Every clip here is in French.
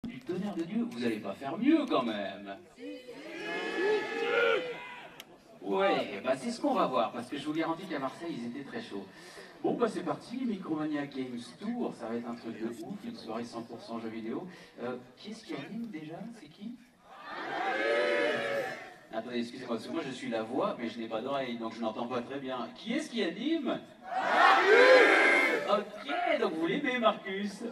Du tonnerre de Dieu, vous allez pas faire mieux quand même. Ouais, bah c'est ce qu'on va voir, parce que je vous garantis qu'à Marseille, ils étaient très chauds. Bon, bah c'est parti, Micromania Games Tour, ça va être un truc de ouf, une soirée 100% jeux vidéo. Qui est-ce qui anime déjà? C'est qui? Attendez, excusez-moi, parce que moi je suis la voix, mais je n'ai pas d'oreille, donc je n'entends pas très bien. Qui est-ce qui anime? Ok, donc vous l'aimez, Marcus.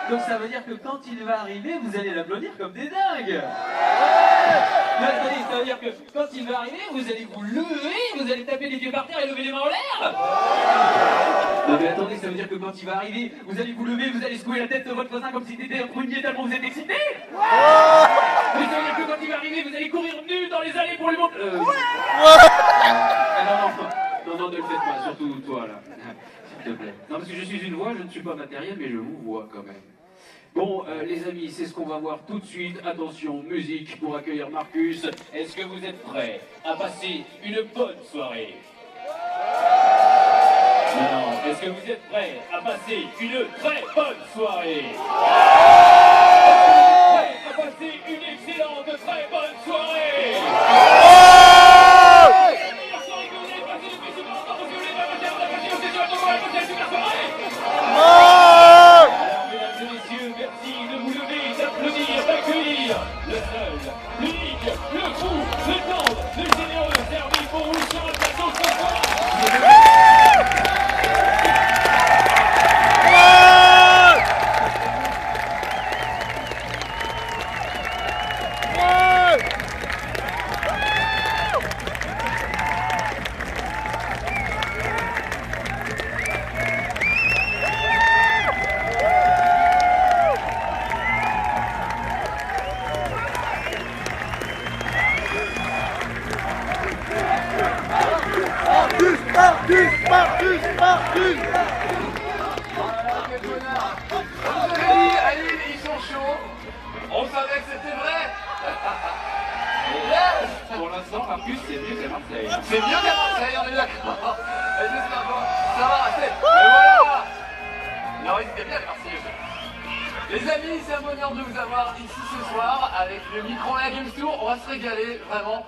Donc ça veut dire que quand il va arriver, vous allez l'applaudir comme des dingues. Mais attendez, ça veut dire que quand il va arriver, vous allez vous lever, vous allez taper les pieds par terre et lever les mains en l'air. Non mais attendez, ça veut dire que quand il va arriver, vous allez vous lever, vous allez secouer la tête de votre voisin comme si c'était un prunier tellement vous êtes excité. Mais ça veut dire que quand il va arriver, vous allez courir nu dans les allées pour lui montrer... Ah non, ne le faites pas, surtout toi là. S'il te plaît. Non, parce que je suis une voix, je ne suis pas matériel, mais je vous vois quand même. Bon, les amis, c'est ce qu'on va voir tout de suite. Attention, musique pour accueillir Marcus. Est-ce que vous êtes prêts à passer une bonne soirée? Non, est-ce que vous êtes prêts à passer une très bonne soirée? Est-ce que vous êtes prêts à passer une excellente, très bonne soirée? Le seul, l'unique, le fou, le tendre, le généreux servi pour vous sur le plateau ce soir. Marcus. Voilà, quel bonheur. On vous avait dit, allez, ils sont chauds. On savait que c'était vrai. Yes. Pour l'instant, Marcus, c'est mieux qu'à Marseille. C'est mieux qu'à Marseille, on est d'accord. Et j'espère bon. Ça va, c'est... Et voilà. Non, ils étaient bien les Marseillais. Les amis, c'est un bonheur de vous avoir ici ce soir avec le Micromania Games Tour. On va se régaler, vraiment.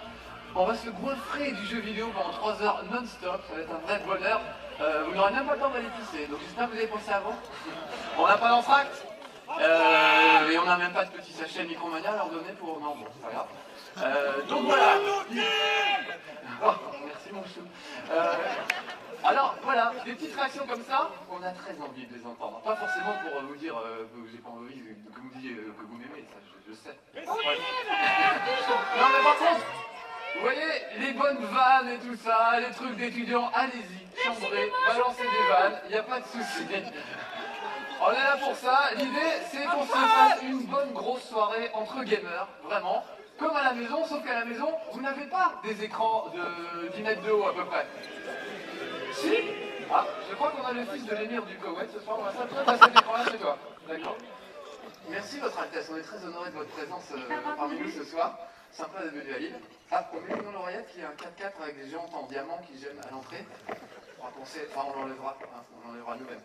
On va se goinfrer du jeu vidéo pendant 3 heures non-stop. Ça va être un vrai bonheur. Vous n'aurez même pas le temps d'aller pisser. Donc j'espère que vous avez pensé avant. On n'a pas d'entracte. Et on n'a même pas de petit sachet Micromania à leur donner pour... Non, bon, c'est pas grave. Donc voilà. Oh, merci mon chou. Alors voilà, des petites réactions comme ça, on a très envie de les entendre. Pas forcément pour vous dire que j'ai pas envie que vous me disiez que vous m'aimez, ça je sais. Ouais. Non mais par contre, vous voyez, les bonnes vannes et tout ça, les trucs d'étudiants, allez-y, chambrez, balancez des vannes, il n'y a pas de souci. On est là pour ça, l'idée c'est qu'on se fasse une bonne grosse soirée entre gamers, vraiment. Comme à la maison, sauf qu'à la maison, vous n'avez pas des écrans de 10 mètres de haut à peu près. Si. Ah, je crois qu'on a le fils de l'émir du Koweït ce soir, on va s'appeler passer l'écran là chez toi. D'accord. Merci votre Altesse, on est très honoré de votre présence parmi nous ce soir. Sympa d'être venu à Lille. Ah, on met dans l'oreillette qu'il y a un 4x4 avec des géantes en diamant qui gênent à l'entrée. On l'enlèvera, hein, on l'enlèvera nous-mêmes.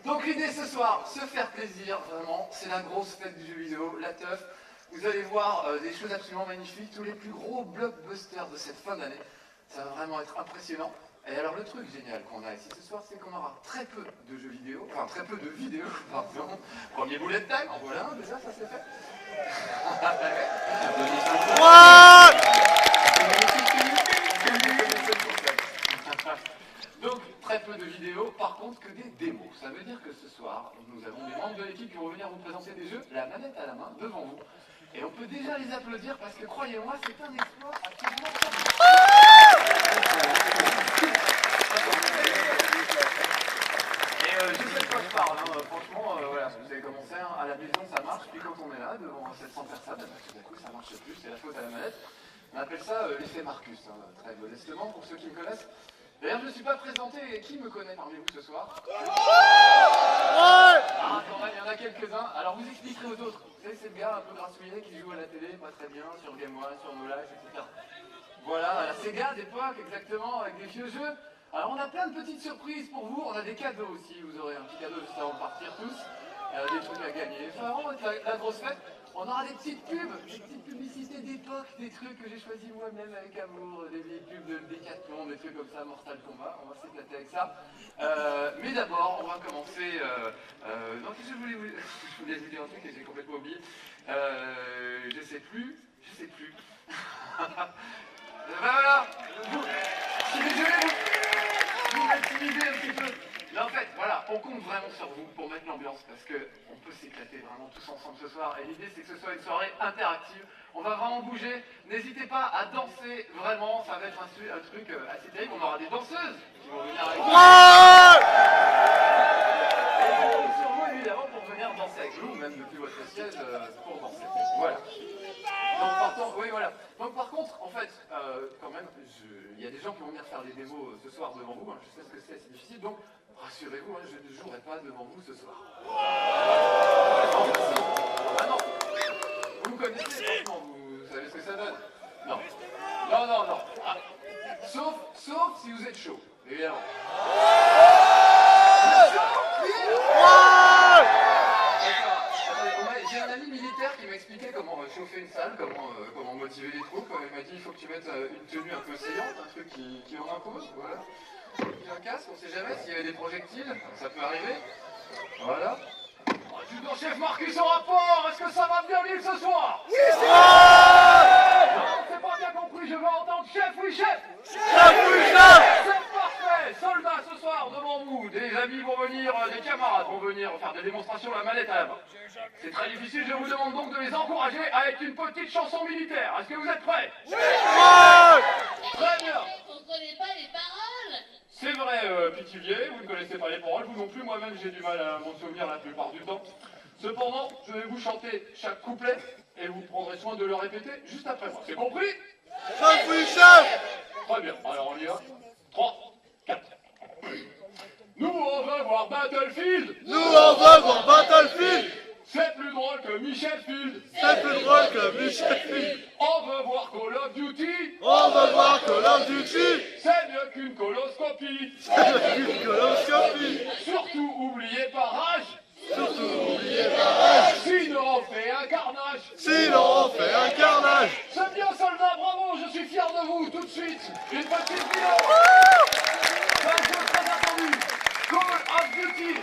Donc l'idée ce soir, se faire plaisir, vraiment, c'est la grosse fête du jeu vidéo, la teuf. Vous allez voir des choses absolument magnifiques, tous les plus gros blockbusters de cette fin d'année. Ça va vraiment être impressionnant. Et alors le truc génial qu'on a ici ce soir, c'est qu'on aura très peu de jeux vidéo, enfin très peu de vidéos, pardon. Premier bullet time, en voilà un déjà, ça c'est fait. Donc très peu de vidéos, par contre que des démos. Ça veut dire que ce soir, nous avons des membres de l'équipe qui vont venir vous présenter des jeux, la manette à la main, devant vous. Et on peut déjà les applaudir parce que croyez-moi, c'est un exploit absolument je sais de quoi je parle, hein. Franchement, voilà, vous avez commencé, hein, à la maison ça marche, puis quand on est là, devant 700 personnes, tout à coup ça marche plus, c'est la faute à la manette. On appelle ça l'effet Marcus, hein, très modestement, pour ceux qui me connaissent. D'ailleurs, je ne suis pas présenté, et qui me connaît parmi vous ce soir? Ah, quand même, il y en a quelques-uns. Alors, vous expliquerez aux autres. Vous savez, c'est le gars un peu grassouillet qui joue à la télé, pas très bien, sur Game One, sur No Life, etc. Voilà, ces gars d'époque, exactement, avec des vieux jeux. Alors, on a plein de petites surprises pour vous. On a des cadeaux aussi. Vous aurez un petit cadeau juste avant de partir tous. des trucs à gagner. Enfin, vraiment, la grosse fête. On aura des petites pubs, des petites publicités d'époque, des trucs que j'ai choisis moi-même avec amour, des vieilles pubs de Decathlon, des trucs comme ça, Mortal Kombat. On va s'éclater avec ça. Mais d'abord, on va commencer. Non, qu'est-ce que je voulais vous dire un truc et j'ai complètement oublié. Je sais plus. Ben voilà, je suis désolé, vous m'intimidez un petit peu. Mais en fait, voilà, on compte vraiment sur vous pour mettre l'ambiance parce qu'on peut s'éclater vraiment tous ensemble ce soir. Et l'idée, c'est que ce soit une soirée interactive. On va vraiment bouger. N'hésitez pas à danser vraiment. Ça va être un truc assez terrible. On aura des danseuses qui vont venir avec nous. Et on compte sur vous, évidemment, pour venir danser avec nous, même depuis votre siège, pour danser. Voilà. Donc par contre, en fait, quand même, il y a des gens qui vont venir faire des démos ce soir devant vous. Hein, je sais ce que c'est difficile, donc rassurez-vous, hein, je ne jouerai pas devant vous ce soir. Ah non, vous me connaissez, franchement, vous savez ce que ça donne. Non. Ah. Sauf si vous êtes chaud, évidemment. J'ai un ami militaire qui m'a expliqué comment chauffer une salle, comment motiver les troupes. Il m'a dit il faut que tu mettes une tenue un peu saillante, un truc qui en impose, voilà. Et un casque, on sait jamais s'il y avait des projectiles, ça peut arriver. Voilà. Adjudant-chef Marcus en rapport, est-ce que ça va bien vivre ce soir? Oui, non, c'est pas bien compris, je veux entendre chef, oui chef. Chef, oui chef. C'est parfait, soldats ce soir devant vous, des amis vont venir, des camarades vont venir faire des démonstrations la manette à la main. C'est très difficile, je vous demande donc de les encourager avec une petite chanson militaire. Est-ce que vous êtes prêts? Oui. Très bien. On ne connaît pas les paroles. C'est vrai, Pithiviers, vous ne connaissez pas les paroles, vous non plus, moi-même j'ai du mal à m'en souvenir la plupart du temps. Cependant, je vais vous chanter chaque couplet et vous prendrez soin de le répéter juste après moi. C'est compris? Oui, chef. Très bien, alors on y va. 3, 4. Nous on va voir Battlefield. Nous on va voir Battlefield. C'est plus drôle que Michel Field. C'est plus drôle que Michel Field. On veut voir Call of Duty. On veut voir Call of Duty. C'est mieux qu'une coloscopie. C'est une coloscopie. Surtout oubliez pas Rage. Surtout n'oubliez pas Rage. Sinon on fait un carnage. Sinon on fait un carnage. C'est bien soldats, bravo, je suis fier de vous. Tout de suite, une petite vidéo. Un jeu très attendu. Call of Duty.